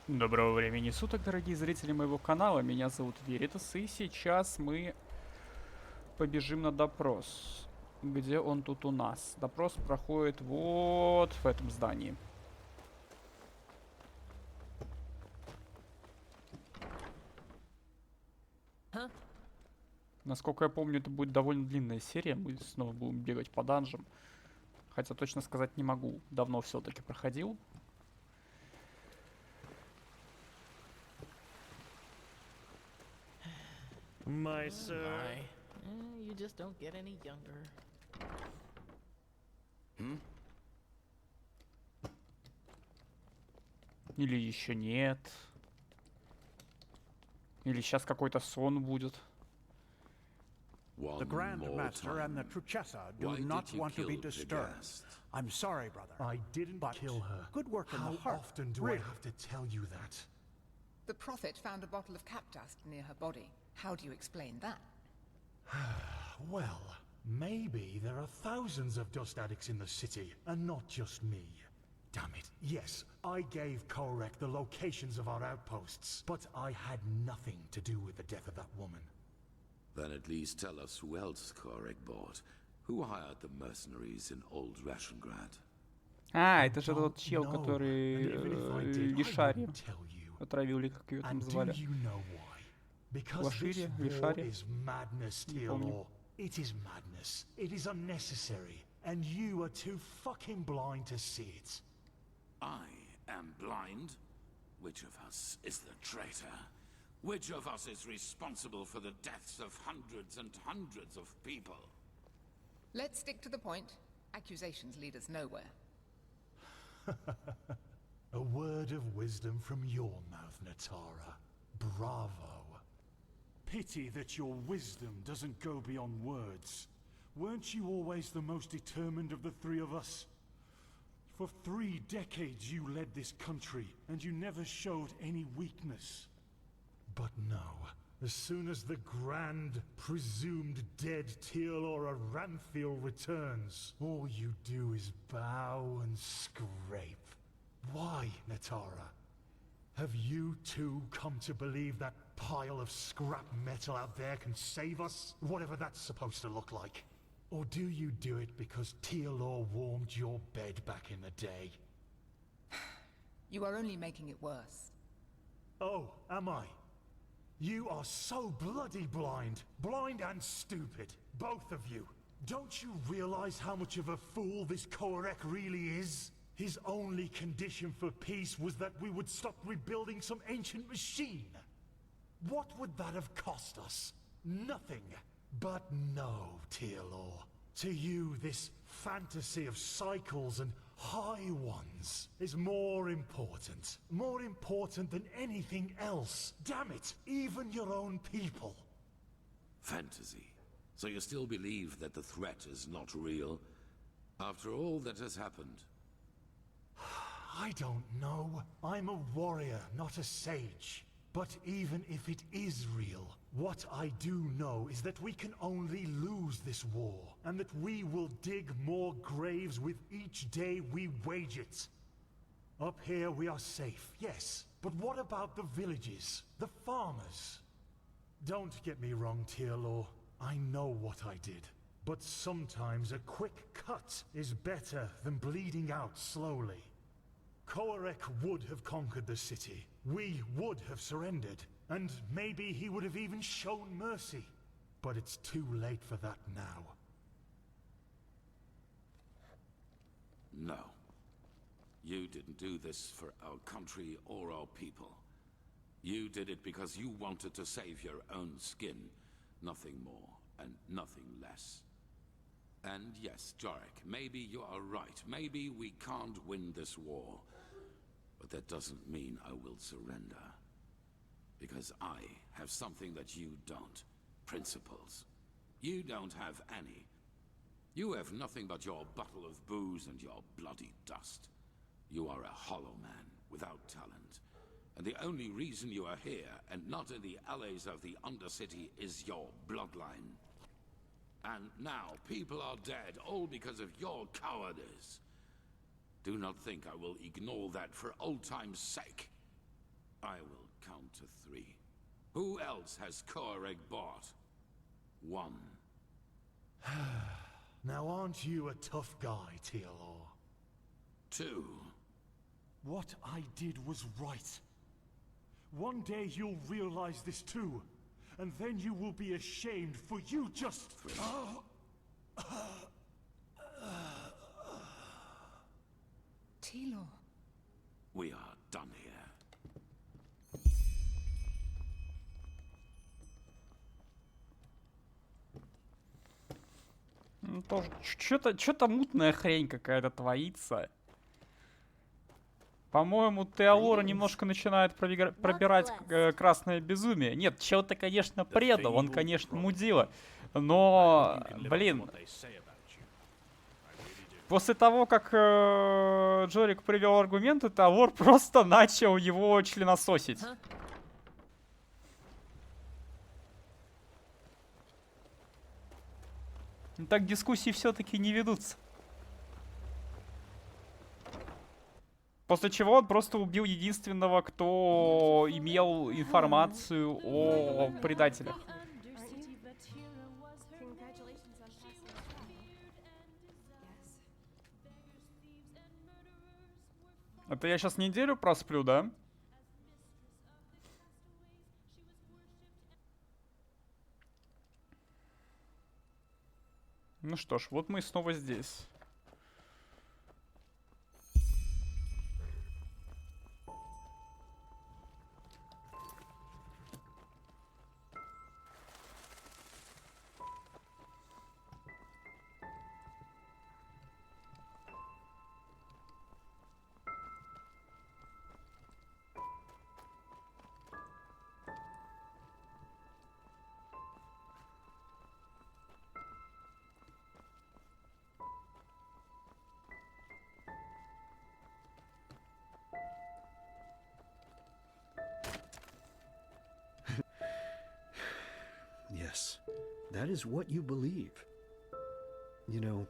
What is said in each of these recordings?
Доброго времени суток, дорогие зрители моего канала. Меня зовут Веритас, и сейчас мы побежим на допрос. Где он тут у нас? Допрос проходит вот в этом здании. Насколько я помню, это будет довольно длинная серия. Мы снова будем бегать по данжам. Хотя точно сказать не могу. Давно все-таки проходил. My sir. You just don't get any younger. Или еще нет. Или сейчас какой-то сон будет. The Grand Master and the Truchessa do not want to be disturbed. I'm sorry, brother. I didn't But kill her. good work in How the heart. often do I have to tell you that? The Prophet found a bottle of cap dust near her body. How do you explain that? Well, maybe there are thousands of dust addicts in the city, and not just me. Damn it. Yes, I gave Korek the locations of our outposts, but I had nothing to do with the death of that woman. Then at least tell us who else Korek bought. Who hired the mercenaries in Old Rashengrad? А, это же тот чел, No, который and even if I did, I Лишари wouldn't tell you. отравил, или как ее там And do звали. you know why? Because Лошири, this war Лишари. is madness, Не помню. Teodor. It is madness. It is unnecessary. And you are too fucking blind to see it. I am blind? Which of us is the traitor? Which of us is responsible for the deaths of hundreds and hundreds of people? Let's stick to the point. Accusations lead us nowhere. A word of wisdom from your mouth, Natara. Bravo. Pity that your wisdom doesn't go beyond words. Weren't you always the most determined of the three of us? For 3 decades you led this country, and you never showed any weakness. But no. As soon as the grand, presumed dead Teal'or Aranthiel returns, all you do is bow and scrape. Why, Natara? Have you too come to believe that pile of scrap metal out there can save us? Whatever that's supposed to look like. Or do you do it because Teal'or warmed your bed back in the day? You are only making it worse. Oh, am I? You are so bloody blind. Blind and stupid. Both of you. Don't you realize how much of a fool this Korek really is? His only condition for peace was that we would stop rebuilding some ancient machine. What would that have cost us? Nothing. But no, Teal'or. To you, this fantasy of cycles and high ones is more important. More important than anything else. Damn it, even your own people. Fantasy. So you still believe that the threat is not real? After all that has happened? I don't know. I'm a warrior, not a sage. But even if it is real, what I do know is that we can only lose this war, and that we will dig more graves with each day we wage it. Up here we are safe, yes, but what about the villages, the farmers? Don't get me wrong, Teal'or. I know what I did. But sometimes a quick cut is better than bleeding out slowly. Korek would have conquered the city. We would have surrendered. And maybe he would have even shown mercy. But it's too late for that now. No. You didn't do this for our country or our people. You did it because you wanted to save your own skin. Nothing more and nothing less. And yes, Jarek, maybe you are right. Maybe we can't win this war. But that doesn't mean I will surrender. Because I have something that you don't. Principles. You don't have any. You have nothing but your bottle of booze and your bloody dust. You are a hollow man, without talent. And the only reason you are here, and not in the alleys of the Undercity, is your bloodline. And now people are dead, all because of your cowardice. Do not think I will ignore that for old time's sake. I will count to 3. Who else has Koreg bought? 1. Now aren't you a tough guy, Tealor? 2. What I did was right. One day you'll realize this too, and then you will be ashamed for you just... 3. Tealor. We are done here. Ну, тоже что-то мутная хрень какая-то творится. По-моему, Теолора немножко начинает пробирать красное безумие. Нет, чел-то, конечно, предал, он, конечно, мудила. Но, блин, после того, как Джорик привел аргументы, Теолор просто начал его членососить. Так дискуссии все-таки не ведутся. После чего он просто убил единственного, кто имел информацию о предателях. Это я сейчас неделю просплю, да? Ну что ж, вот мы снова здесь. Yes, that is what you believe. You know,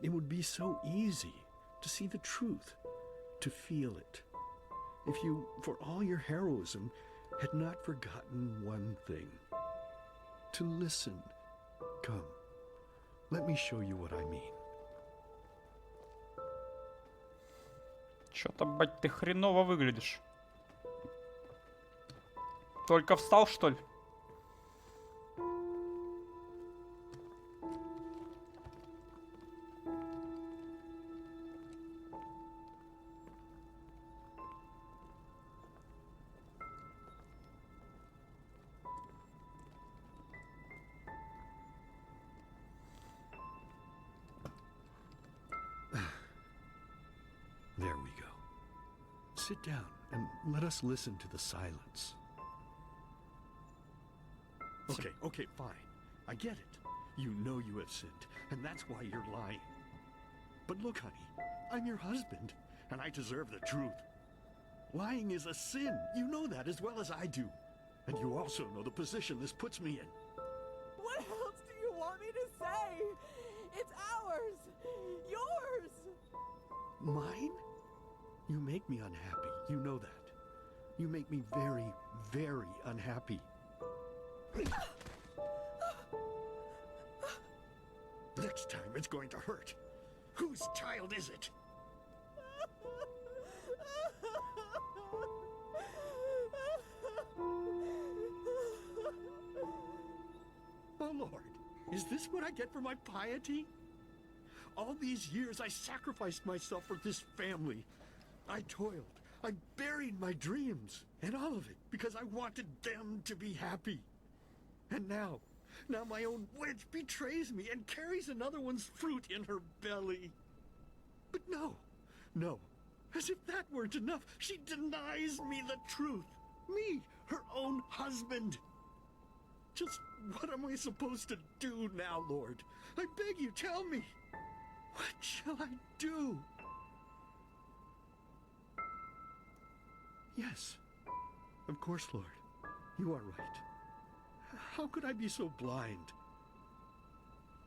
it would be so easy to see the truth, to feel it, if you, for all your heroism, had not forgotten one thing. To listen. Come, let me show you what I mean. Чё-то, бать, ты хреново выглядишь. Только встал, что ли? There we go. Sit down and let us listen to the silence. Okay, fine. I get it. You know you have sinned, and that's why you're lying. But look, honey, I'm your husband, and I deserve the truth. Lying is a sin. You know that as well as I do. And you also know the position this puts me in. What else do you want me to say? It's ours! Yours! Mine? You make me unhappy. You know that. You make me very, very unhappy. Next time it's going to hurt. Whose child is it? Oh, Lord, is this what I get for my piety? All these years I sacrificed myself for this family. I toiled. I buried my dreams. And all of it because I wanted them to be happy. And now my own witch betrays me and carries another one's fruit in her belly. But no. As if that weren't enough, she denies me the truth. Me, her own husband. Just what am I supposed to do now, Lord? I beg you, tell me. What shall I do? Yes, of course, Lord. You are right. How could I be so blind?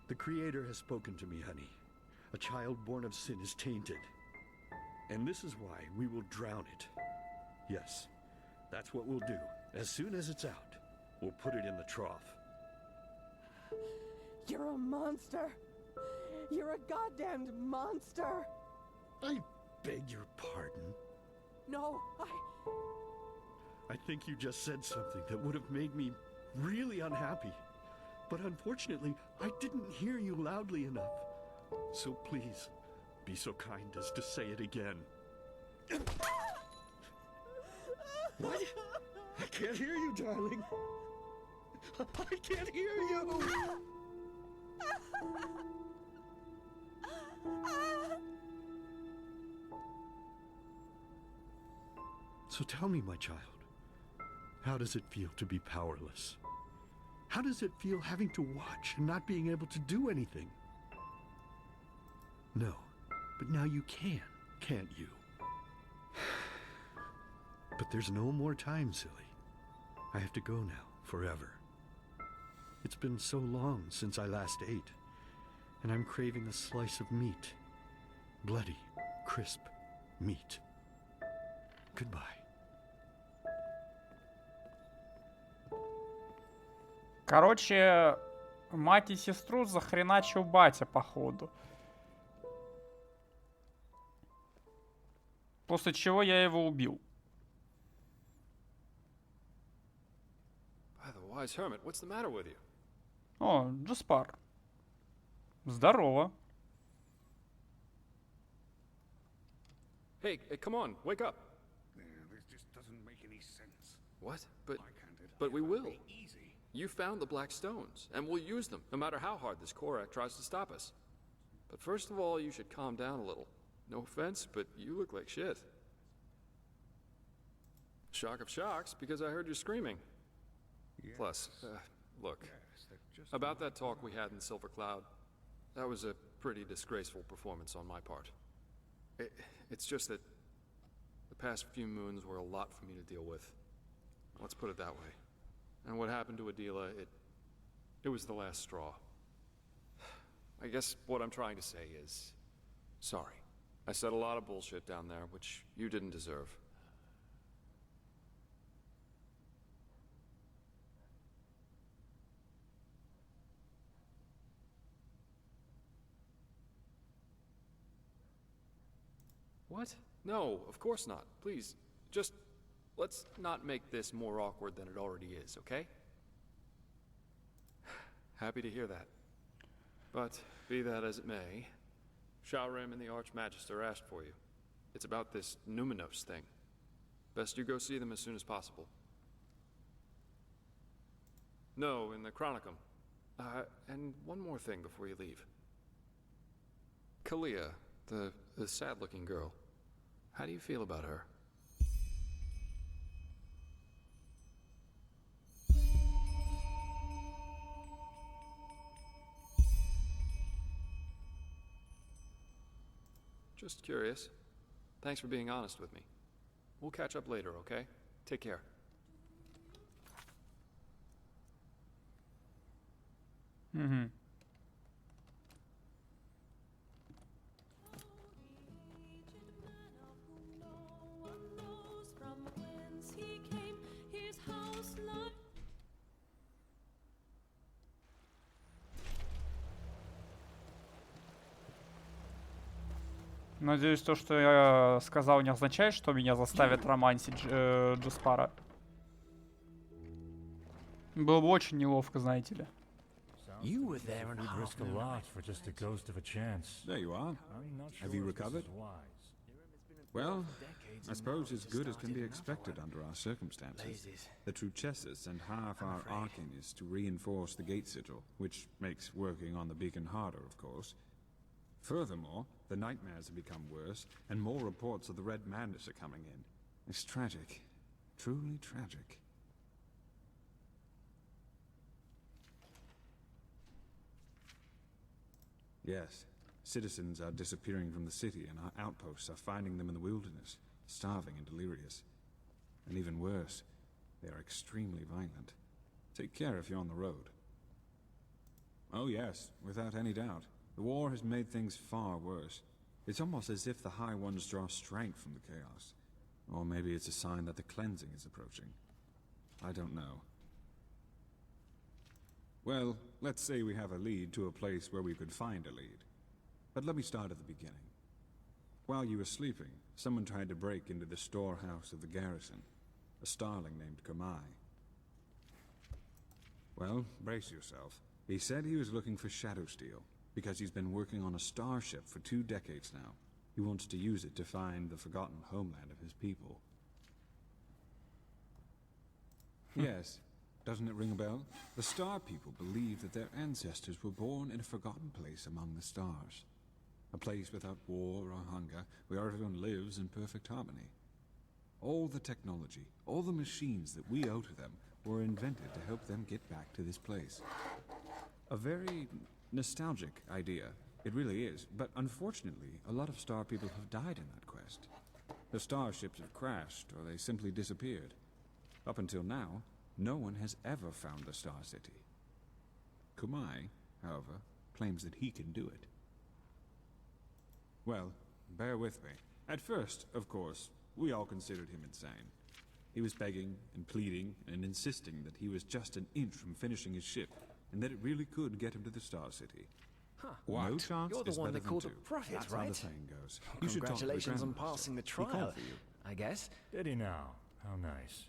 The Creator has spoken to me, honey. A child born of sin is tainted. And this is why we will drown it. Yes, That's what we'll do. As soon as it's out, we'll put it in the trough. You're a monster. You're a goddamned monster. I beg your pardon. No, I think you just said something that would have made me really unhappy. But unfortunately, I didn't hear you loudly enough. So please, be so kind as to say it again. What? I can't hear you, darling. I can't hear you. So tell me, my child, how does it feel to be powerless? How does it feel having to watch and not being able to do anything? No, but now you can, can't you? But there's no more time, silly. I have to go now, forever. It's been so long since I last ate, and I'm craving a slice of meat. Bloody, crisp meat. Goodbye. Короче, мать и сестру захреначил батя, походу. После чего я его убил. By the wise hermit, what's the matter with you? О, Джаспар. Здорово. Hey, come on, wake up. This just doesn't make any sense. What? But Why can't it we will. be easy? You found the black stones, and we'll use them, no matter how hard this Korak tries to stop us. But first of all, you should calm down a little. No offense, but you look like shit. Shock of shocks, because I heard you screaming. Yes. Plus, look, Yes, they're just about that talk we had in Silver Cloud, that was a pretty disgraceful performance on my part. It's just that the past few moons were a lot for me to deal with. Let's put it that way. And what happened to Adila, it was the last straw. I guess what I'm trying to say is, sorry. I said a lot of bullshit down there, which you didn't deserve. What? No, of course not. Please, just let's not make this more awkward than it already is, okay? Happy to hear that. But, be that as it may, Shaorim and the Archmagister asked for you. It's about this Numinos thing. Best you go see them as soon as possible. No, in the Chronicum. And one more thing before you leave. Kalia, the sad-looking girl. How do you feel about her? Just curious. Thanks for being honest with me. We'll catch up later, okay? Take care. Угу. Надеюсь, то, что я сказал, не означает, что меня заставят романсить Джаспара. Было бы очень неловко, знаете ли. You were there and we'd risk a lot for just a ghost of a chance. There you are. Have you recovered? Well, I suppose as good as can be expected under our circumstances. The Truchesses sent half our Arcanists to reinforce the gate sigil, which makes working on the beacon harder, of course. Furthermore, the nightmares have become worse, and more reports of the Red Madness are coming in. It's tragic. Truly tragic. Yes, citizens are disappearing from the city, and our outposts are finding them in the wilderness, starving and delirious. And even worse, they are extremely violent. Take care if you're on the road. Oh yes, without any doubt. The war has made things far worse. It's almost as if the High Ones draw strength from the chaos. Or maybe it's a sign that the cleansing is approaching. I don't know. Well, let's say we have a lead to a place where we could find a lead. But let me start at the beginning. While you were sleeping, someone tried to break into the storehouse of the garrison. A starling named Kamai. Well, brace yourself. He said he was looking for shadow steel, because he's been working on a starship for 2 decades now. He wants to use it to find the forgotten homeland of his people. Yes, doesn't it ring a bell? The Star People believe that their ancestors were born in a forgotten place among the stars. A place without war or hunger, where everyone lives in perfect harmony. All the technology, all the machines that we owe to them were invented to help them get back to this place. A very nostalgic idea. It really is, but unfortunately, a lot of Star People have died in that quest. The starships have crashed, or they simply disappeared. Up until now, no one has ever found the Star City. Kumai, however, claims that he can do it. Well, bear with me. At first, of course, we all considered him insane. He was begging and pleading and insisting that he was just an inch from finishing his ship, and that it really could get him to the Star City. Huh. No chance You're the is one better they called than a 2. prophet, That's right? how the saying goes. Well, You should talk to the congratulations on Grandmaster. passing the He called trial, for you. I guess. Did he now? How nice.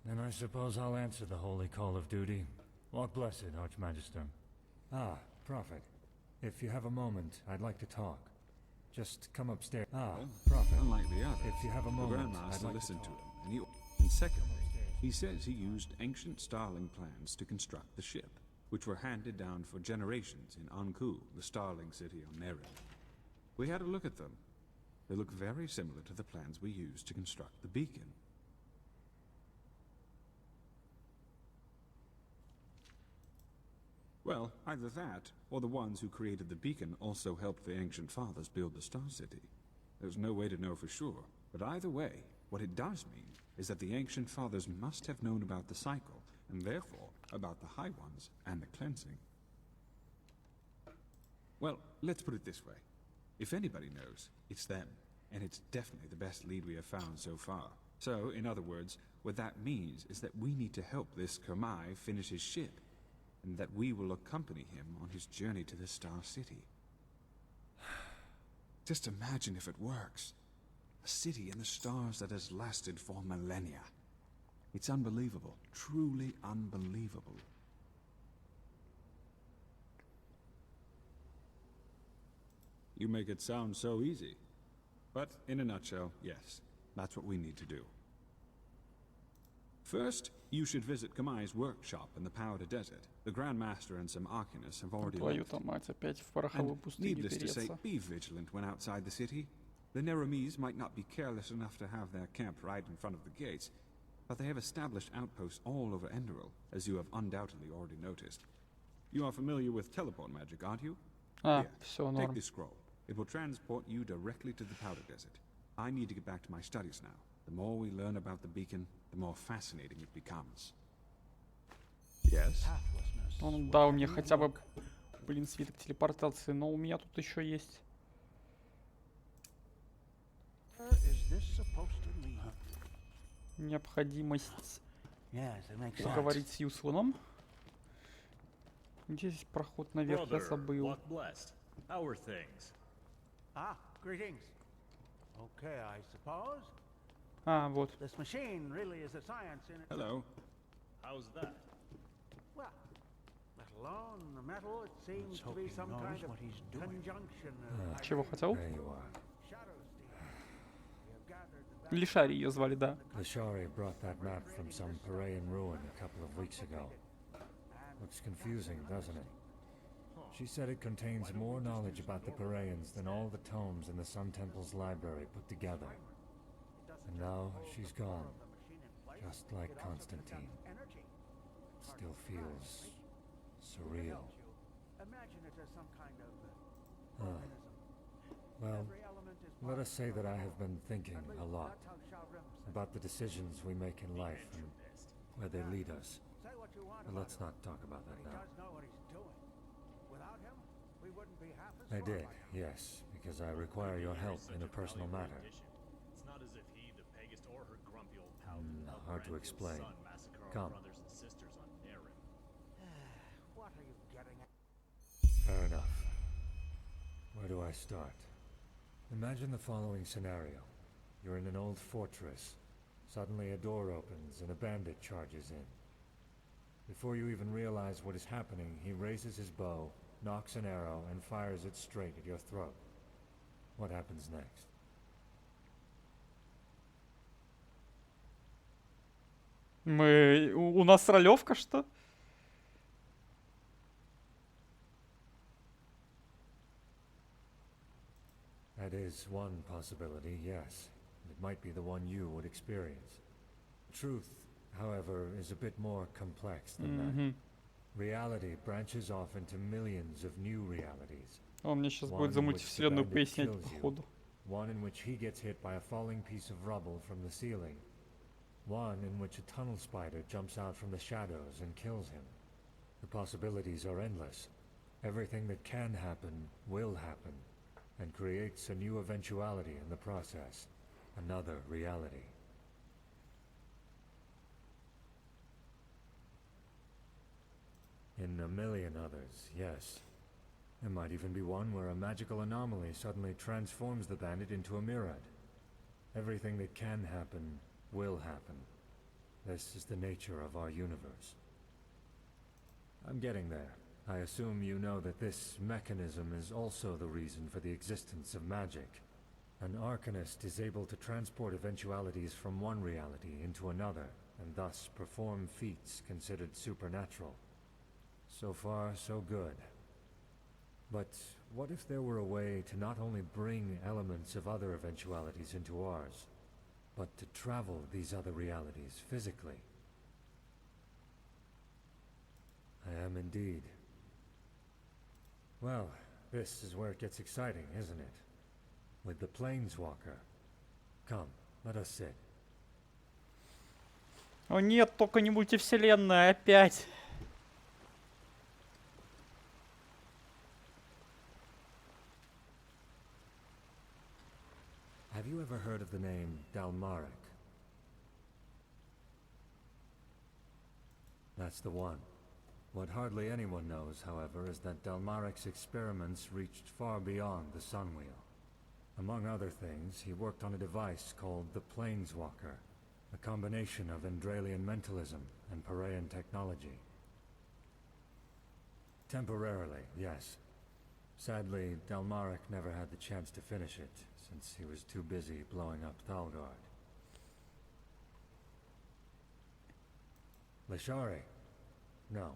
Then I suppose I'll answer the holy call of duty. Walk blessed, Archmagister. Ah, Prophet. If you have a moment, I'd like to talk. Just come upstairs. Ah, Prophet. Unlike the others, If you have a the moment, Grandmaster I'd like listened to talk. him, and secondly, he says he used ancient starling plans to construct the ship, which were handed down for generations in Anku, the starling city on Nerin. We had a look at them. They look very similar to the plans we used to construct the beacon. Well, either that, or the ones who created the beacon also helped the Ancient Fathers build the Star City. There's no way to know for sure, but either way, what it does mean is that the Ancient Fathers must have known about the cycle, and therefore about the High Ones and the cleansing. Well, let's put it this way. If anybody knows, it's them, and it's definitely the best lead we have found so far. So, in other words, what that means is that we need to help this Kamai finish his ship, and that we will accompany him on his journey to the Star City. Just imagine if it works. A city in the stars that has lasted for millennia. It's unbelievable, truly unbelievable. You make it sound so easy. But in a nutshell, yes, that's what we need to do. First, you should visit Kamai's workshop in the Powder Desert. The Grand Master and some Arcanists have already left. Твою-то мать, опять в пороховой And пустыне needless to say, переться. be vigilant when outside the city. The Neramis might not be careless enough to have their camp right in front of the gates, but they have established outposts all over Enderal, as you have undoubtedly already noticed. You are familiar with teleport magic, aren't you? А, Here, всё, take норм. this scroll. It will transport you directly to the Powder Desert. I need to get back to my studies now. The more we learn about the beacon, the more fascinating it becomes. Yes? Он дал мне хотя бы, блин, свиток телепортации, но у меня тут еще есть. Необходимость поговорить с Юсланом. Где здесь проход наверх? Я забыл. Ah, greetings. Okay, I suppose. А, вот. This machine really is a science in it. Hello. How's that? Well, let alone the metal, it seems to be some kind of conjunction of Чего хотел? There you are. shadow steel. We have gathered the Лишари ее звали, да. Lashari brought that map from some Parayan ruin a couple of weeks ago. Looks confusing, doesn't it? She said it contains more knowledge about the Parayans than all the tomes in the Sun Temple's library put together. And now she's gone, just like Constantine. It still feels surreal. Imagine it as some kind of organism. Well, let us say that I have been thinking a lot about the decisions we make in life and where they lead us. But let's not talk about that now. I did, yes, because I require your help in a personal matter. It's not as if he, the Pegist or hard to explain. Come. What are you getting at? Fair enough. Where do I start? Imagine the following scenario. You're in an old fortress. Suddenly a door opens and a bandit charges in. Before you even realize what is happening, he raises his bow, nocks an arrow, and fires it straight at your throat. What happens next? У нас ролевка, что? That is one possibility, yes. It might be the one you would experience. Truth, however, is a bit more complex than that. Reality branches off into millions of new realities. Он мне сейчас будет за мультивселенную пояснять, походу. One in which he gets hit by a falling piece of rubble from the ceiling. One in which a tunnel spider jumps out from the shadows and kills him. The possibilities are endless. Everything that can happen will happen, and creates a new eventuality in the process. Another reality. In a million others, yes. There might even be one where a magical anomaly suddenly transforms the bandit into a Mirad. Everything that can happen will happen. This is the nature of our universe. I'm getting there. I assume you know that this mechanism is also the reason for the existence of magic. An arcanist is able to transport eventualities from one reality into another, and thus perform feats considered supernatural. So far, so good. But what if there were a way to not only bring elements of other eventualities into ours, but to travel these other realities physically? I am indeed. Well, this is where it gets exciting, isn't it? With the Planeswalker. Come, let us sit. О нет, только не мультивселенная, опять. Have you ever heard of the name Dalmaric? That's the one. What hardly anyone knows, however, is that Dalmaric's experiments reached far beyond the Sunwheel. Among other things, he worked on a device called the Planeswalker, a combination of Enderalian mentalism and Paraean technology. Temporarily, yes. Sadly, Dalmaric never had the chance to finish it, since he was too busy blowing up Thalgard. Lashari? No.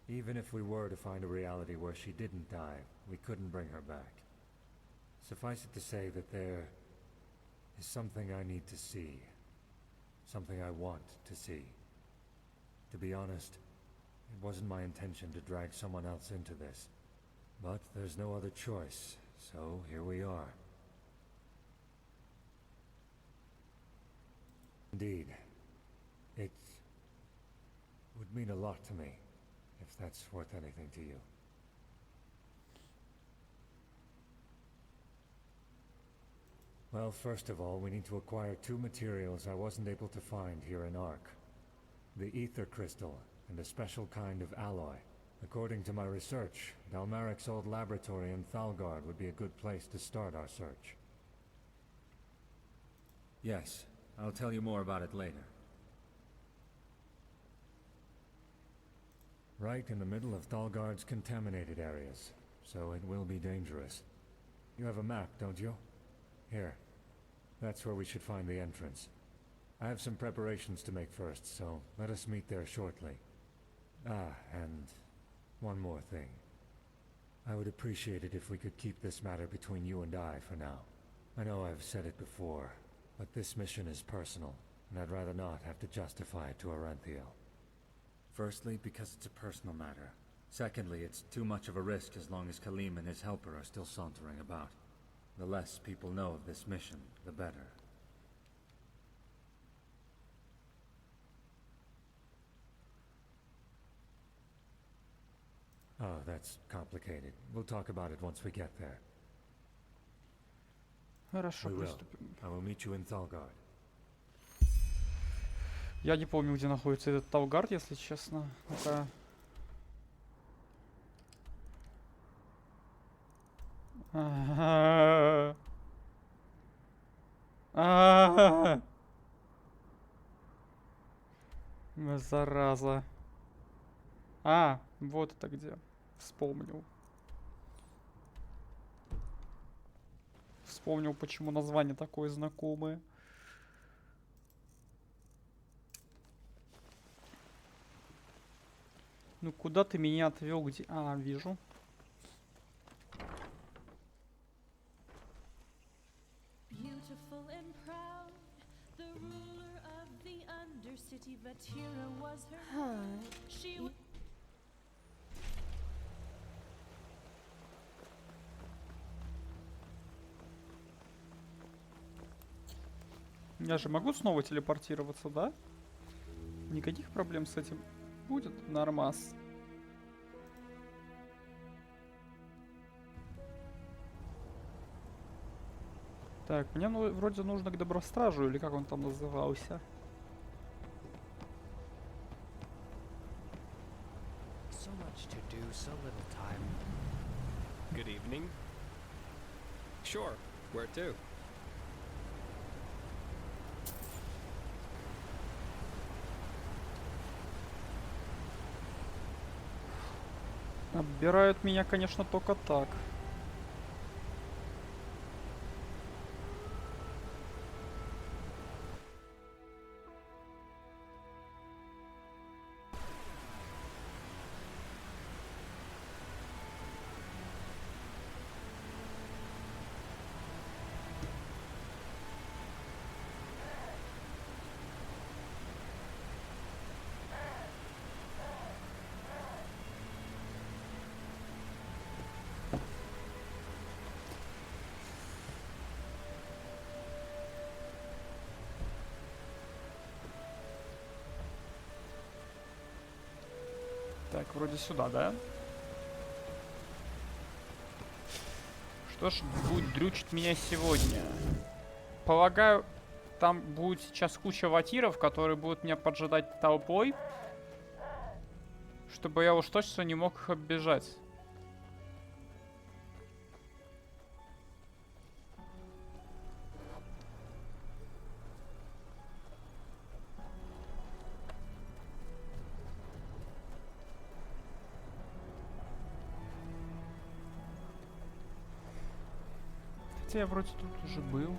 Even if we were to find a reality where she didn't die, we couldn't bring her back. Suffice it to say that there is something I need to see. Something I want to see. To be honest, it wasn't my intention to drag someone else into this. But there's no other choice, so here we are. Indeed. It would mean a lot to me, if that's worth anything to you. Well, first of all, we need to acquire two materials I wasn't able to find here in Ark. The ether crystal, and a special kind of alloy. According to my research, Dalmaric's old laboratory in Thalgard would be a good place to start our search. Yes, I'll tell you more about it later. Right in the middle of Thalgard's contaminated areas, so it will be dangerous. You have a map, don't you? Here. That's where we should find the entrance. I have some preparations to make first, so let us meet there shortly. Ah, and one more thing. I would appreciate it if we could keep this matter between you and I for now. I know I've said it before, but this mission is personal, and I'd rather not have to justify it to Aranthiel. Firstly, because it's a personal matter. Secondly, it's too much of a risk as long as Khalim and his helper are still sauntering about. The less people know of this mission, the better. Oh, that's complicated. We'll talk about it once we get there. Хорошо, We will. приступим. I will meet you in Thalgard. Я не помню, где находится этот Талгард, если честно. Ну-ка. Зараза. Вот это где. Вспомнил. Вспомнил, почему название такое знакомое. Ну куда ты меня отвел? Где? Вижу. Я же могу снова телепортироваться, да? Никаких проблем с этим будет? Нормас. Так, мне вроде нужно к Добростражу, или как он там назывался. So much to do, so little time. Good evening. Sure, where to? Отбирают меня, конечно, только так. Так, вроде сюда, да? Что ж будет дрючить меня сегодня? Полагаю, там будет сейчас куча ватиров, которые будут меня поджидать толпой, чтобы я уж точно не мог их оббежать. Хотя я вроде тут уже был.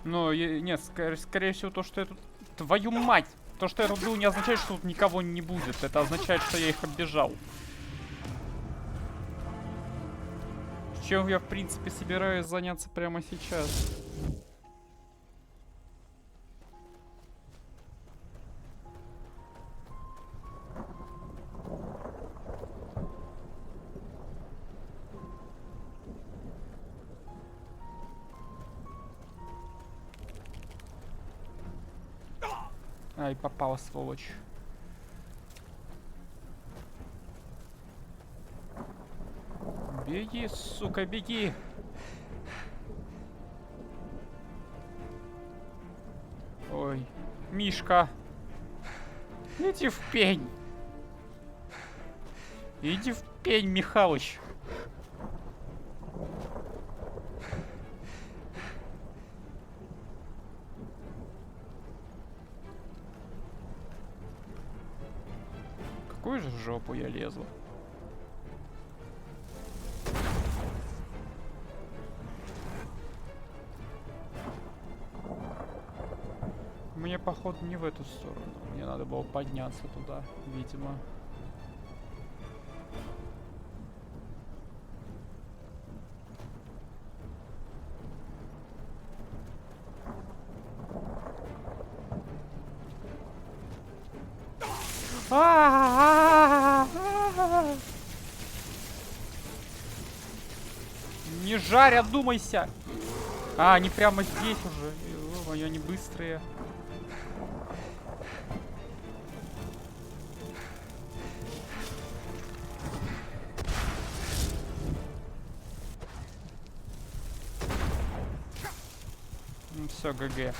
Но, нет, скорее всего, то, что я тут... Твою мать! То, что я тут был, не означает, что тут никого не будет. Это означает, что я их оббежал. Чем я, в принципе, собираюсь заняться прямо сейчас. Ай, попала, сволочь. Беги, сука, беги. Ой, Мишка. Иди в пень. Иди в пень, Михалыч. В какую же жопу я лезу? Мне, походу, не в эту сторону. Мне надо было подняться туда, видимо. Не жарь, одумайся! Они прямо здесь уже. Ой, они быстрые. Ну все, ГГ.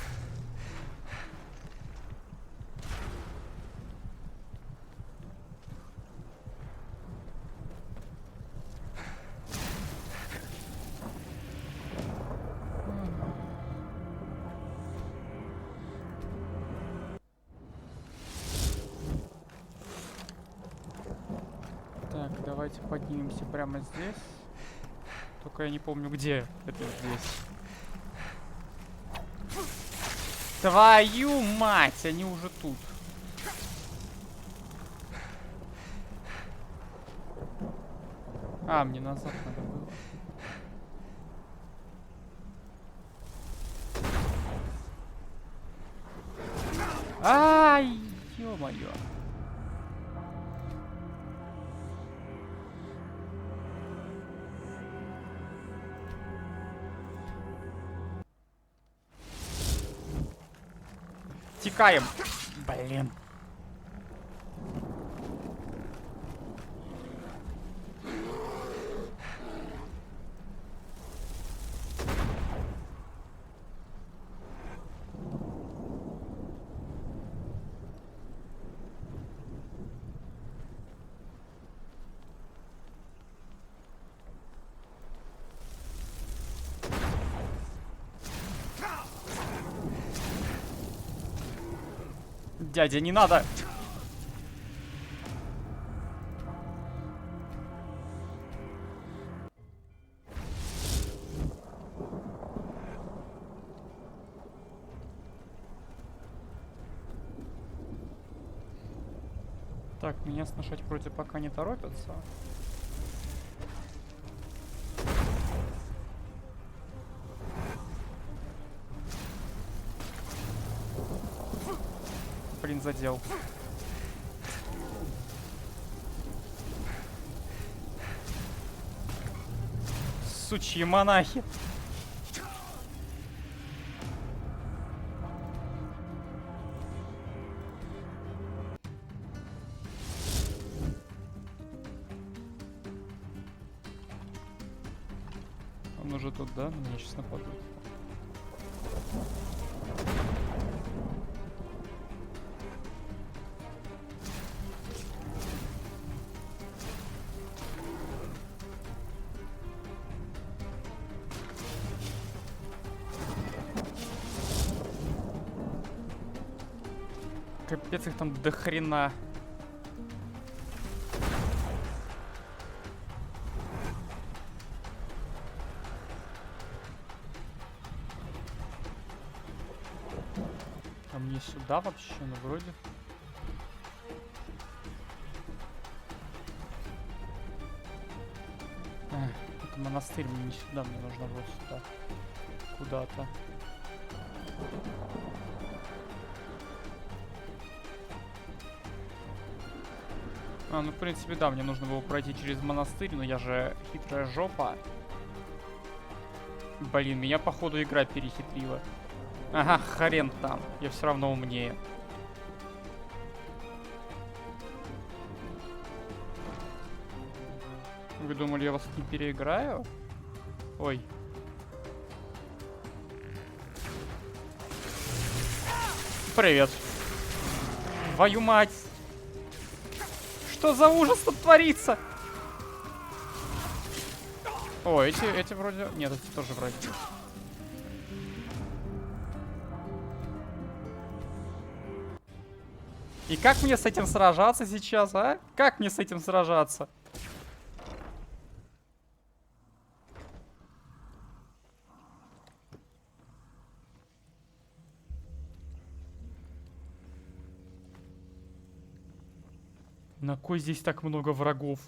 Давайте поднимемся прямо здесь. Только я не помню, где это здесь. Твою мать, они уже тут. А, мне назад надо было. Ай, ё-моё. Текаем. Блин. Дядя, не надо. Так, меня сношать вроде пока не торопятся. Блин, задел. Сучьи монахи. Он уже тут, да? На меня сейчас нападут. Капец, их там до хрена. А мне сюда вообще, ну вроде. Это монастырь, мне не сюда, мне нужно вот сюда. Куда-то. А, ну в принципе да, мне нужно было пройти через монастырь, но я же хитрая жопа. Блин, меня походу игра перехитрила. Ага, хрен там, я все равно умнее. Вы думали, я вас не переиграю? Ой. Привет. Твою мать. Что за ужас тут творится? О, эти вроде... Нет, эти тоже вроде. И как мне с этим сражаться сейчас, а? Как мне с этим сражаться? На кой здесь так много врагов?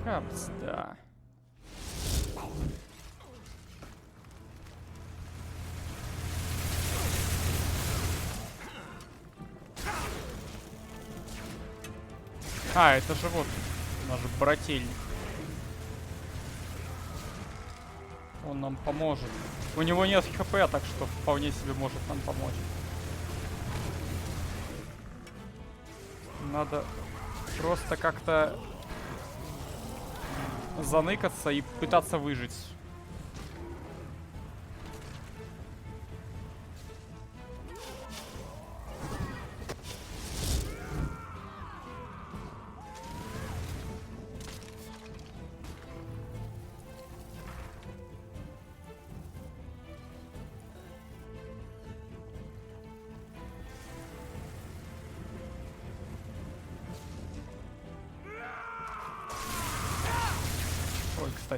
Капс, да. А, это же вот наш брательник. Он нам поможет. У него нет хп, так что вполне себе может нам помочь. Надо просто как-то заныкаться и пытаться выжить.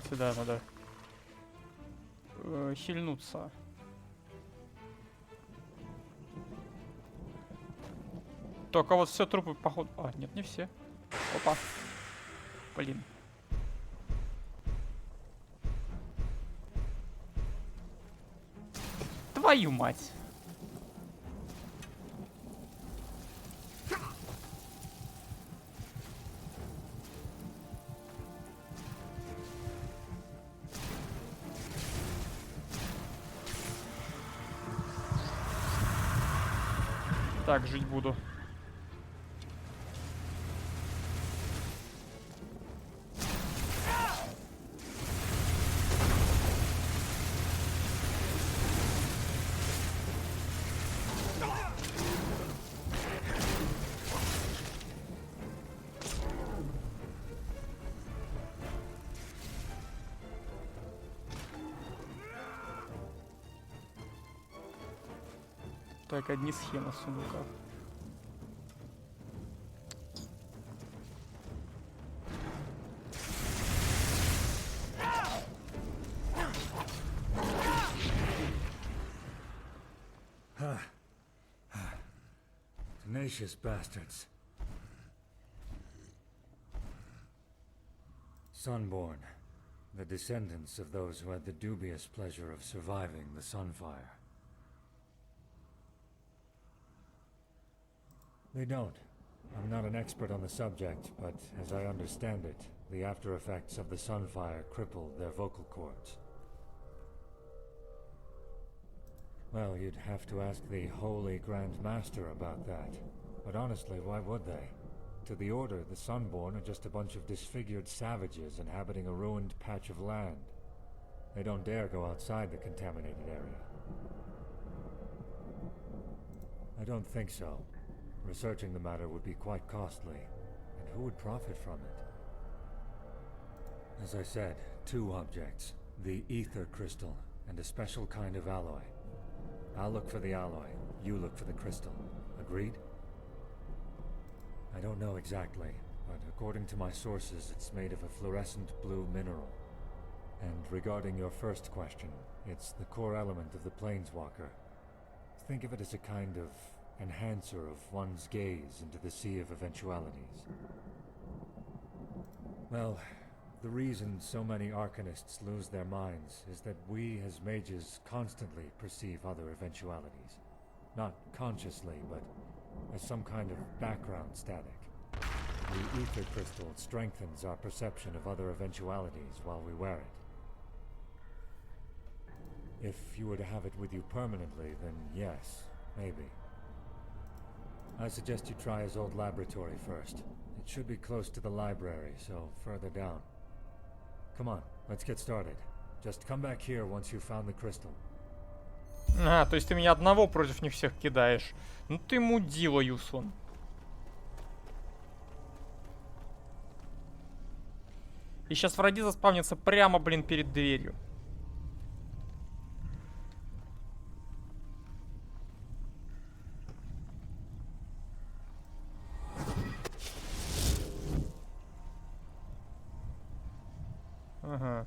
кстати, да, надо хильнуться. Только вот все трупы, походу... А, нет, не все. Опа. Блин. Твою мать. Так, жить буду. Так, одни схемы в сундуках. Tenacious bastards. Sunborn, the descendants of those who had the dubious pleasure of surviving the Sunfire. They don't. I'm not an expert on the subject, but as I understand it, the after effects of the Sunfire crippled their vocal cords. Well, you'd have to ask the Holy Grand Master about that. But honestly, why would they? To the Order, the Sunborn are just a bunch of disfigured savages inhabiting a ruined patch of land. They don't dare go outside the contaminated area. I don't think so. Researching the matter would be quite costly, and who would profit from it? As I said, 2 objects. The ether crystal, and a special kind of alloy. I'll look for the alloy, you look for the crystal. Agreed? I don't know exactly, but according to my sources, it's made of a fluorescent blue mineral. And regarding your first question, it's the core element of the Planeswalker. Think of it as a kind of enhancer of one's gaze into the sea of eventualities. Well, the reason so many Arcanists lose their minds is that we as mages constantly perceive other eventualities. Not consciously, but as some kind of background static. The ether crystal strengthens our perception of other eventualities while we wear it. If you were to have it with you permanently, then yes, maybe. I suggest you try his old laboratory first. It should be close to the library, so further down. Come on, let's get started. Just come back here once you've found the crystal. А, то есть ты меня одного против них всех кидаешь. Ну ты мудила, Юсон. И сейчас враги заспавнятся прямо, блин, перед дверью. Ага.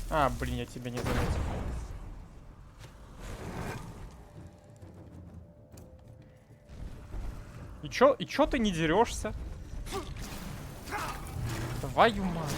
А, блин, я тебя не заметил. И чё ты не дерешься? Твою мать.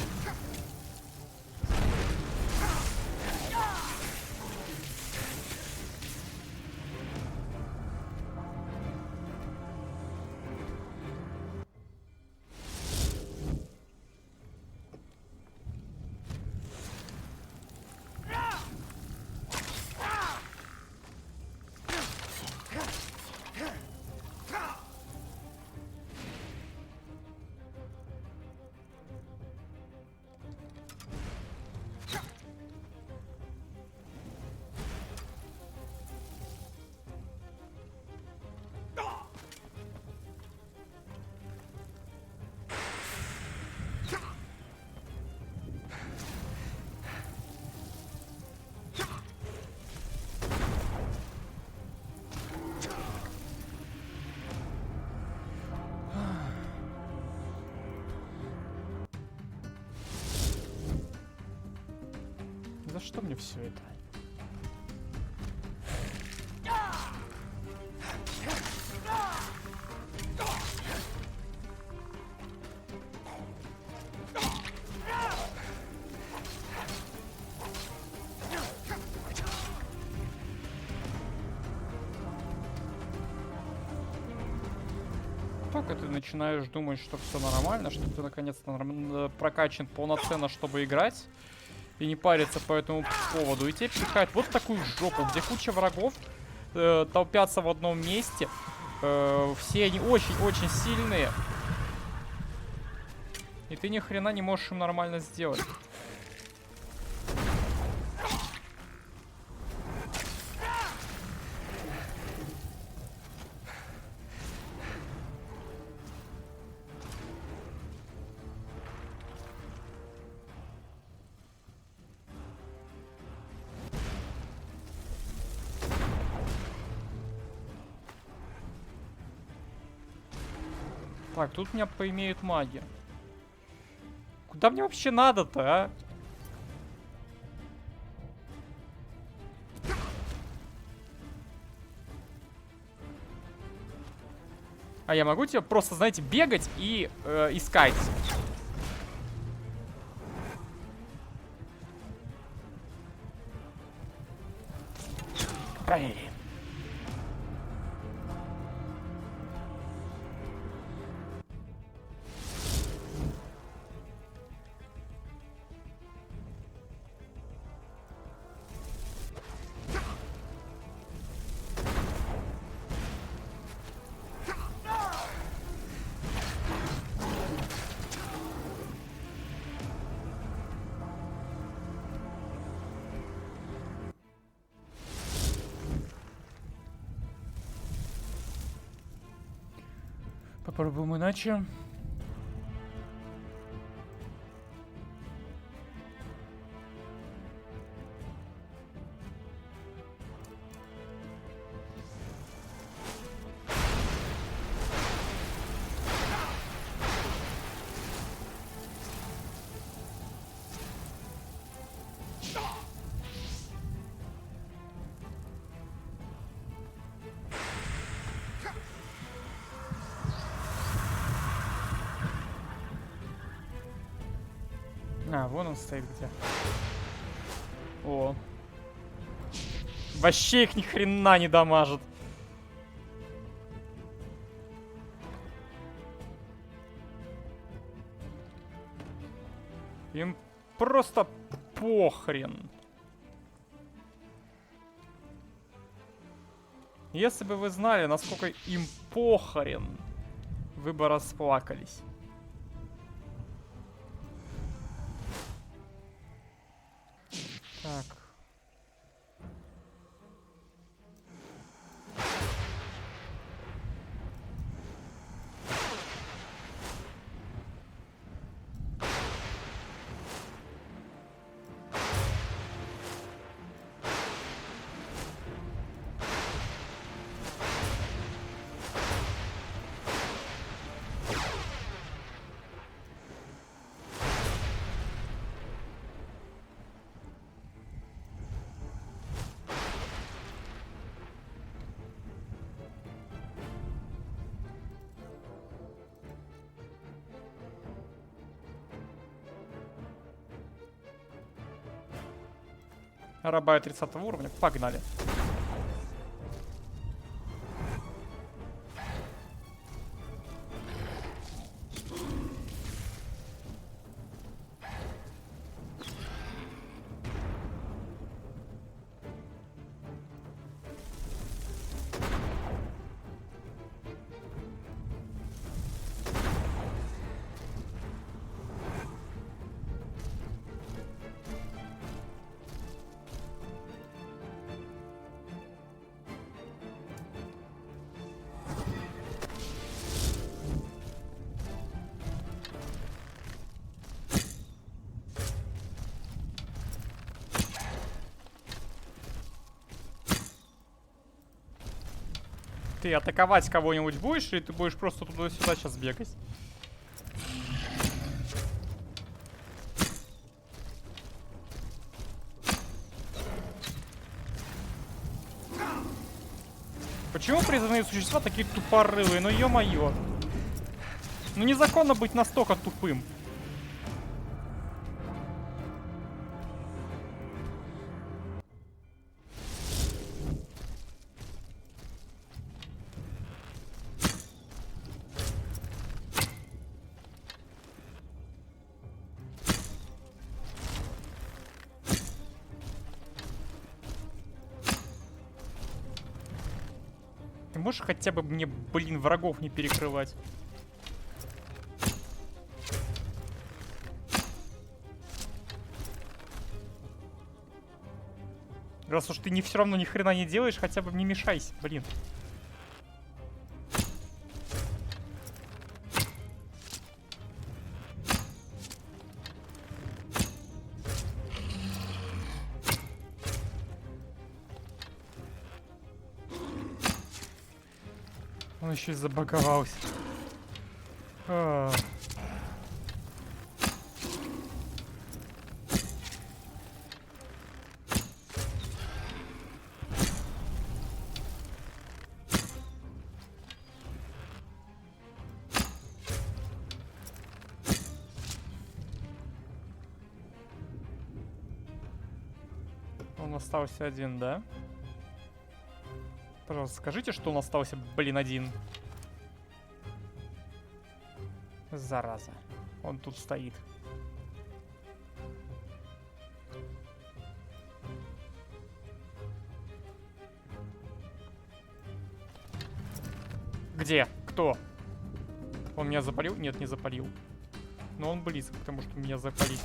что мне все это? Так, и ты начинаешь думать, что все нормально, что ты наконец-то прокачан полноценно, чтобы играть и не париться по этому поводу. И тебе пихают вот такую жопу, где куча врагов толпятся в одном месте. Все они очень-очень сильные. И ты ни хрена не можешь им нормально сделать. Так, тут меня поимеют маги. Куда мне вообще надо-то, а? А я могу тебе просто, знаете, бегать и искать? Блин. Попробуем иначе. А, вон он стоит где. О. Вообще их ни хрена не дамажит. Им просто похрен. Если бы вы знали, насколько им похрен, вы бы расплакались. Так. Рабая 30 уровня. Погнали. Ты атаковать кого-нибудь будешь, или ты будешь просто туда-сюда сейчас бегать? Почему призванные существа такие тупорылые? Ну ё-моё. Ну незаконно быть настолько тупым. Ты можешь хотя бы мне, блин, врагов не перекрывать? Раз уж ты не все равно ни хрена не делаешь, хотя бы не мешайся, блин. Он еще и забаговался. Он остался один, да? Пожалуйста, скажите, что он остался, блин, один. Зараза. Он тут стоит. Где? Кто? Он меня запалил? Нет, не запалил. Но он близко к тому, что меня запалить.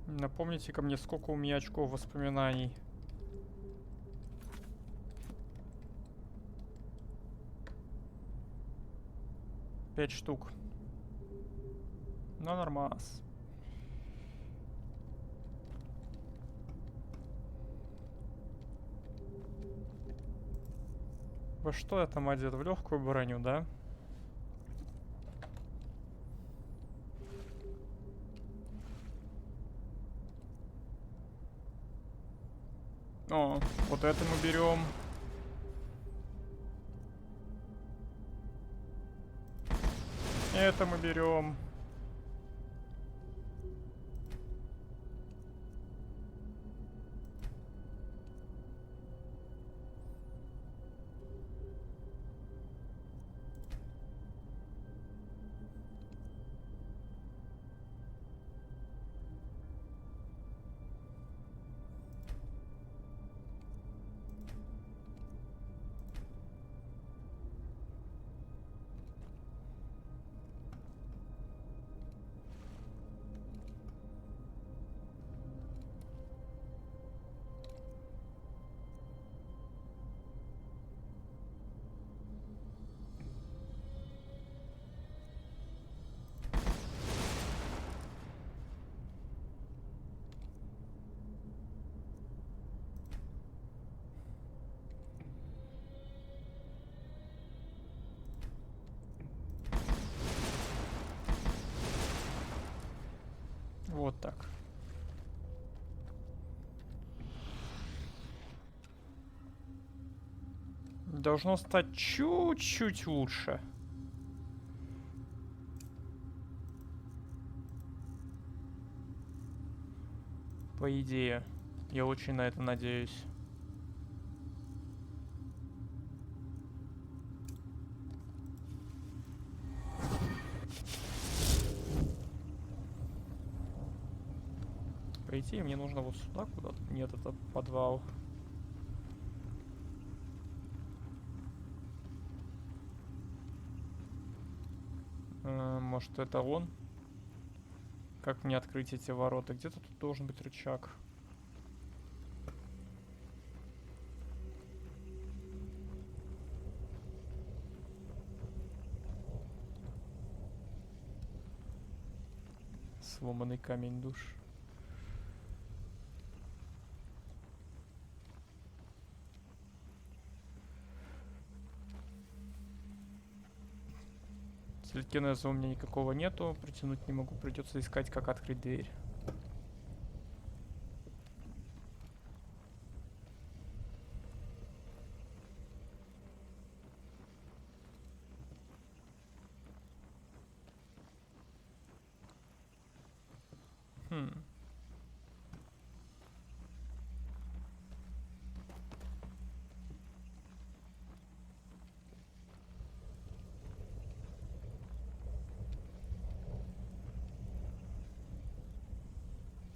Напомните-ка мне, сколько у меня очков воспоминаний. 5 штук. Ну, нормас. Во что я там одет? В легкую броню, да? О, вот это мы берем. Это мы берем. Вот так. Должно стать чуть-чуть лучше. По идее. Я очень на это надеюсь. По идее, идти, мне нужно вот сюда куда-то. Нет, это подвал. Может, это он? Как мне открыть эти ворота? Где-то тут должен быть рычаг. Сломанный камень душ. Телекинеза у меня никакого нету, притянуть не могу, придется искать, как открыть дверь.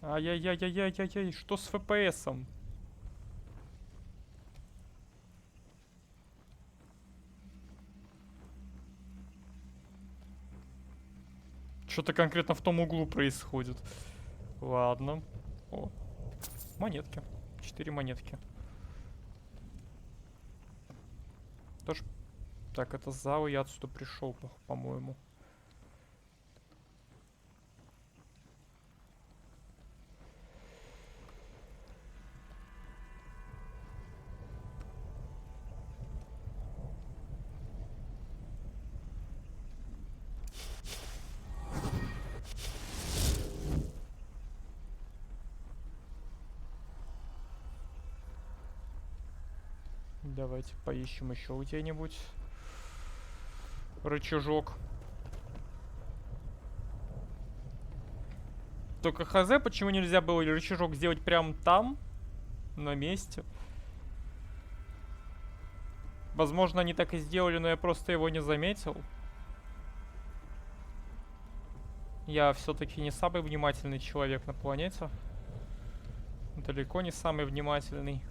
Ай-яй-яй-яй-яй-яй, что с ФПСом? Что-то конкретно в том углу происходит. Ладно. О, монетки. 4 монетки. Тоже. Так, это зал, я отсюда пришел, по-моему. Давайте поищем еще где-нибудь рычажок. Только хз, почему нельзя было рычажок сделать прямо там, на месте? Возможно, они так и сделали, но я просто его не заметил. Я все-таки не самый внимательный человек на планете. Далеко не самый внимательный.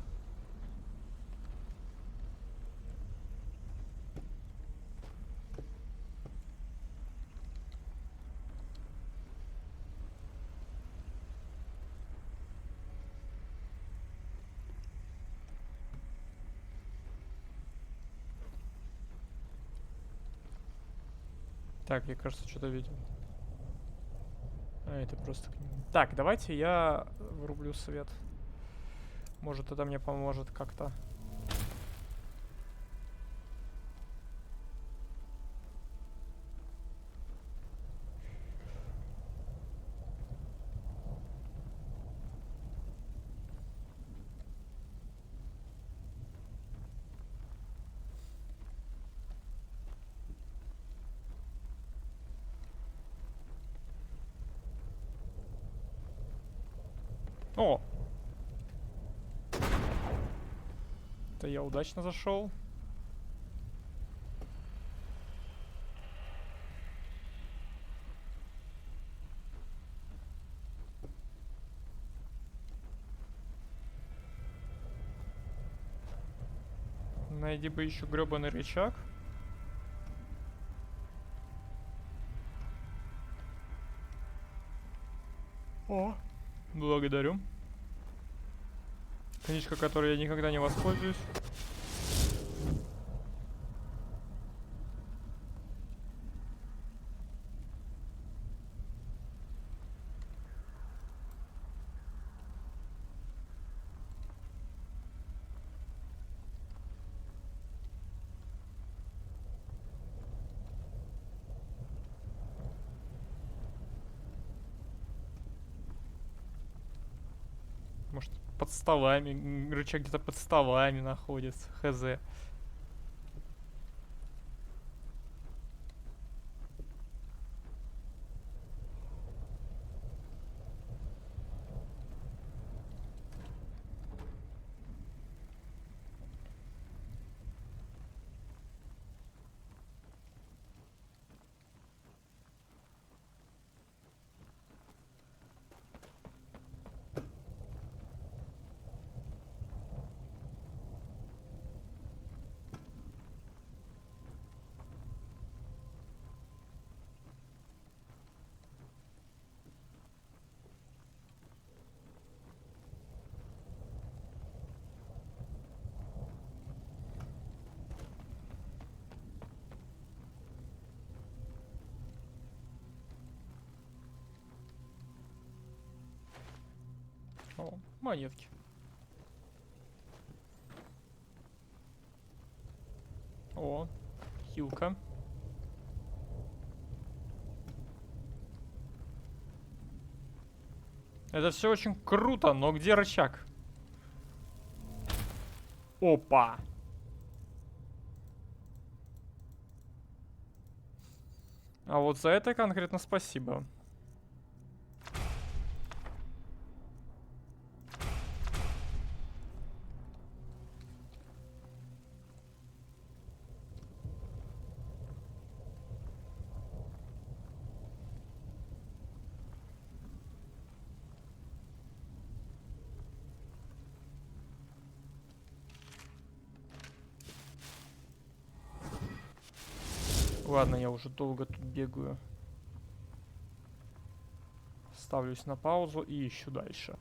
Так, я, кажется, что-то видел. А, это просто... Так, давайте я врублю свет. Может, это мне поможет как-то. О! Это я удачно зашел. Найди бы еще гребаный рычаг. О! Благодарю. Книжка, которой я никогда не воспользуюсь. Может, под столами. Рычаг где-то под столами находится. Хз. Монетки. О, хилка. Это все очень круто, но где рычаг? Опа! А вот за это конкретно спасибо. Ладно, я уже долго тут бегаю. Ставлюсь на паузу и ищу дальше.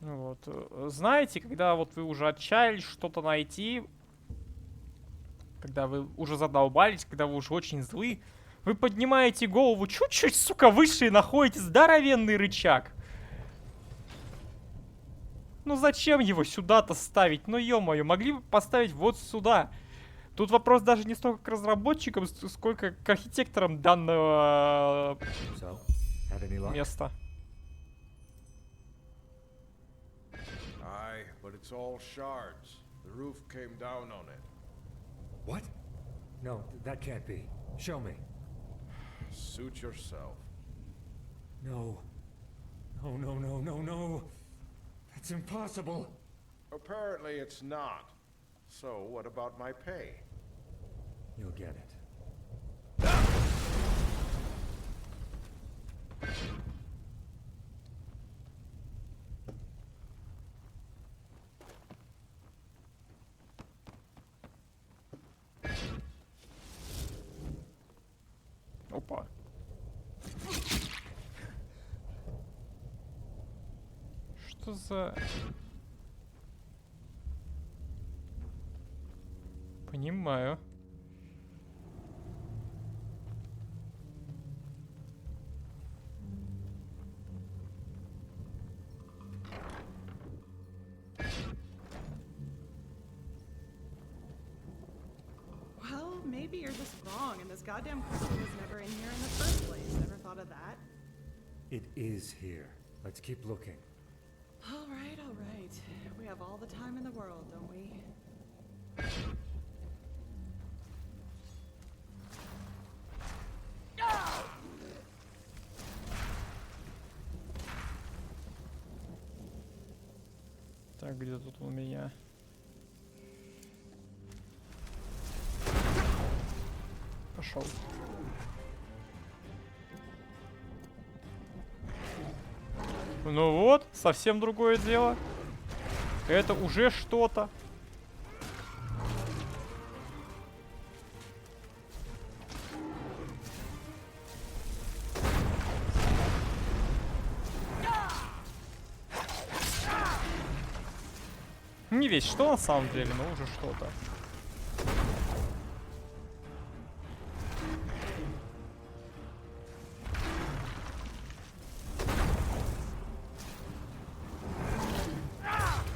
Вот. Знаете, когда вот вы уже отчаялись что-то найти, когда вы уже задолбались, когда вы уже очень злы, вы поднимаете голову чуть-чуть, сука, выше и находите здоровенный рычаг. Ну зачем его сюда-то ставить? Ну ё-моё, могли бы поставить вот сюда. Тут вопрос даже не столько к разработчикам, сколько к архитекторам данного места. Aye, but it's all shards. The roof came down on it. What? No, that can't be. Show me. Suit yourself. No. No, no, no, no, no. That's impossible. Apparently it's not. So what about my pay? You'll get it. Опа. Что за... Понимаю. Well, maybe you're just wrong and this goddamn crystal was never in here in the first place. Never thought of that. It is here. Let's keep looking. All right, all right. We have all the time in the world, don't we? Так, где тут у меня? Пошел. Ну вот, совсем другое дело. Это уже что-то. Не весь что на самом деле, но уже что-то.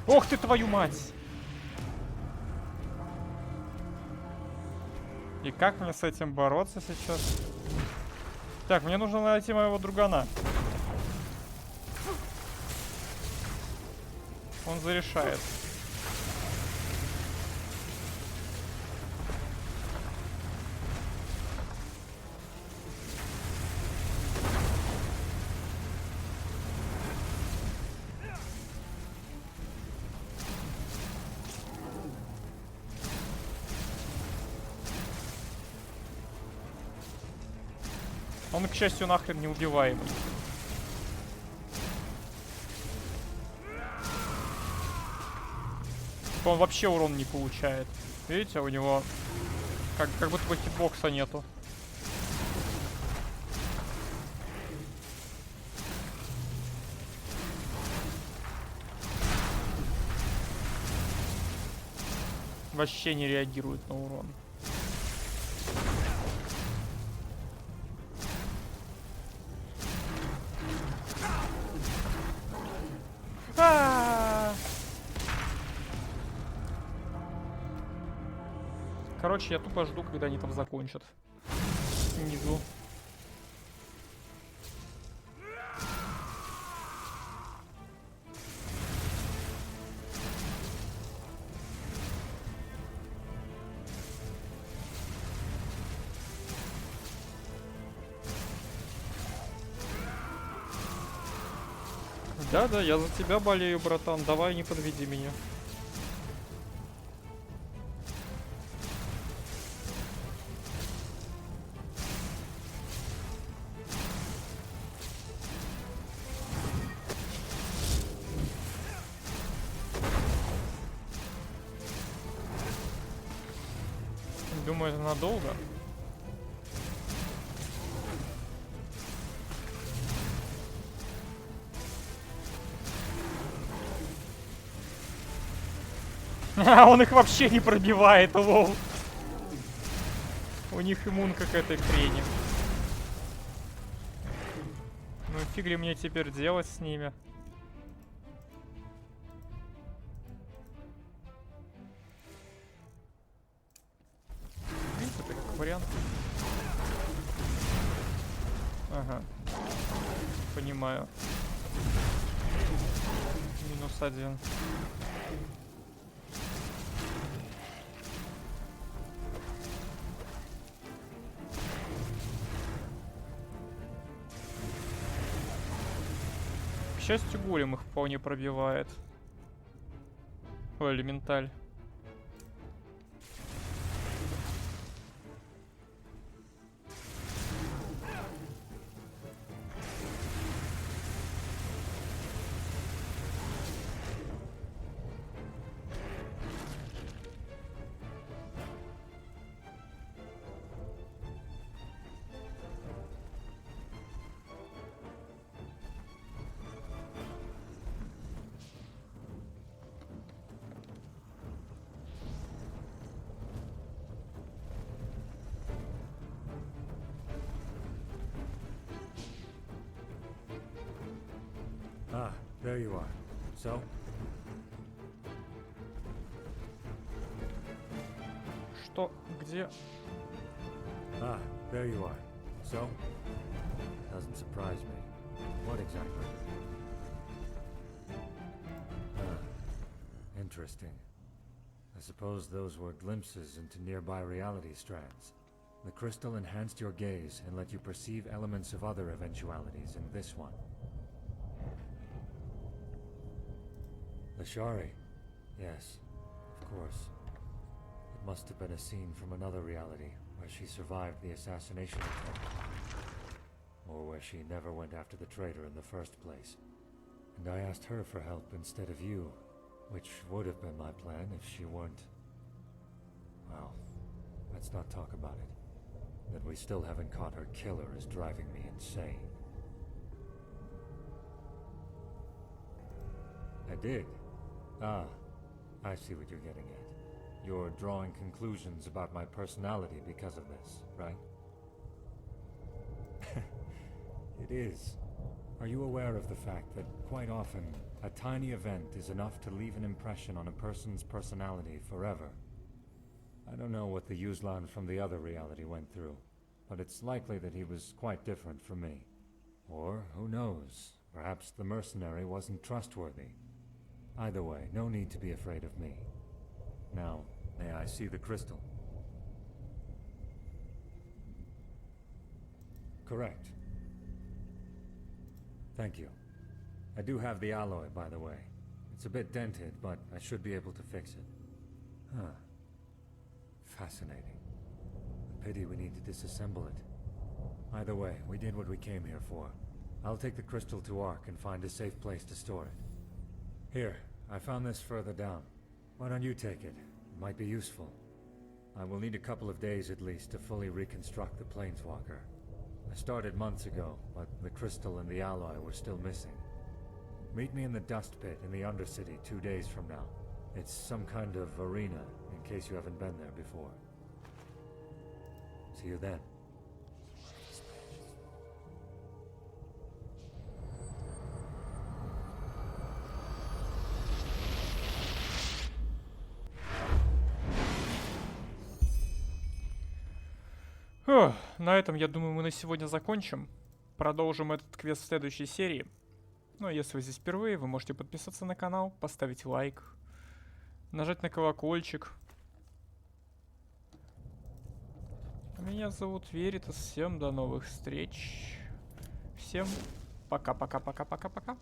Ох ты, твою мать! И как мне с этим бороться сейчас? Так, мне нужно найти моего другана. Он зарешает. Он, к счастью, нахрен не убиваемый. Он вообще урон не получает. Видите, у него как будто бы хитбокса нету. Вообще не реагирует на урон. Короче, я тупо жду, когда они там закончат. Внизу. Да-да, я за тебя болею, братан. Давай, не подведи меня. Думаю, это надолго. Он их вообще не пробивает, лол. У них иммун к этой хрени. Ну фиг ли мне теперь делать с ними? В принципе, как вариант. Ага. Понимаю. -1. К счастью, голем их вполне пробивает. Ой, элементаль. Ah, there you are. So? Что? Где? Ah, there you are. So? Doesn't surprise me. What exactly? Ah, interesting. I suppose those were glimpses into nearby reality strands. The crystal enhanced your gaze and let you perceive elements of other eventualities in this one. Lashari. Yes, of course. It must have been a scene from another reality, where she survived the assassination attempt. Or where she never went after the traitor in the first place. And I asked her for help instead of you, which would have been my plan if she weren't... Well, let's not talk about it. That we still haven't caught her killer is driving me insane. I did. Ah, I see what you're getting at. You're drawing conclusions about my personality because of this, right? It is. Are you aware of the fact that quite often, a tiny event is enough to leave an impression on a person's personality forever? I don't know what the Yuzlan from the other reality went through, but it's likely that he was quite different from me. Or, who knows, perhaps the mercenary wasn't trustworthy. Either way, no need to be afraid of me. Now, may I see the crystal? Correct. Thank you. I do have the alloy, by the way. It's a bit dented, but I should be able to fix it. Huh. Fascinating. A pity we need to disassemble it. Either way, we did what we came here for. I'll take the crystal to Ark and find a safe place to store it. Here, I found this further down. Why don't you take it? It might be useful. I will need a couple of days at least to fully reconstruct the Planeswalker. I started months ago, but the crystal and the alloy were still missing. Meet me in the dust pit in the Undercity 2 days from now. It's some kind of arena, in case you haven't been there before. See you then. На этом, я думаю, мы на сегодня закончим. Продолжим этот квест в следующей серии. Ну а если вы здесь впервые, вы можете подписаться на канал, поставить лайк, нажать на колокольчик. Меня зовут Веритас. Всем до новых встреч. Всем пока-пока-пока-пока-пока.